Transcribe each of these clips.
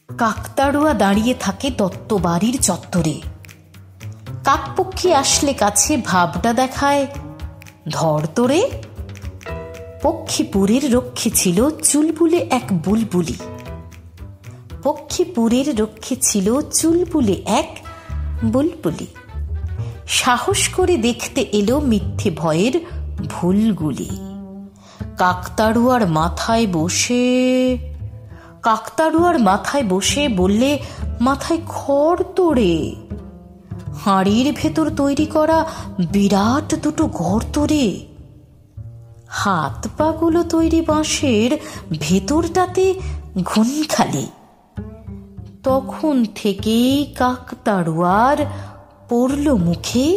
কাকতাড়ুয়া দাঁড়িয়ে থাকে দত্তবাড়ির চত্বরে। কাকপক্ষী আসলে কাছে ভাবটা দেখায়, ধর তোরে। পক্ষীপুরের রক্ষী ছিল চুলবুলে এক বুলবুলি। পক্ষীপুরের রক্ষী ছিল চুলবুলে এক বুলবুলি। সাহস করে দেখতে এলো মিথ্যে ভয়ের ভুলগুলি। কাকতাড়ুয়ার মাথায় বসে বললে, মাথায় খড় তোড়ে, হাঁড়ির ভেতর তৈরি করা বিরাট দুটো গর্ত রে। হাত পাগুলো তৈরি বাঁশের, ভেতরটাতে ঘুন খালি। তখন থেকেই কাকতাড়ুয়ার পড়ল মুখে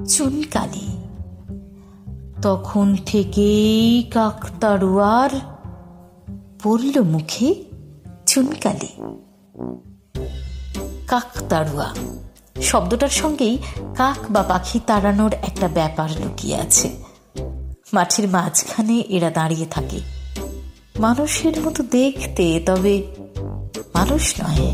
চুনকালি। তখন থেকেই কাকতাড়ুয়ার পড়ল মুখে চুনকালি। কাকতাড়ুয়া শব্দটার সঙ্গেই কাক বা পাখি তাড়ানোর একটা ব্যাপার লুকিয়ে আছে। মাঠের মাঝখানে এরা দাঁড়িয়ে থাকে, মানুষের মতো দেখতে, তবে মানুষ নয়।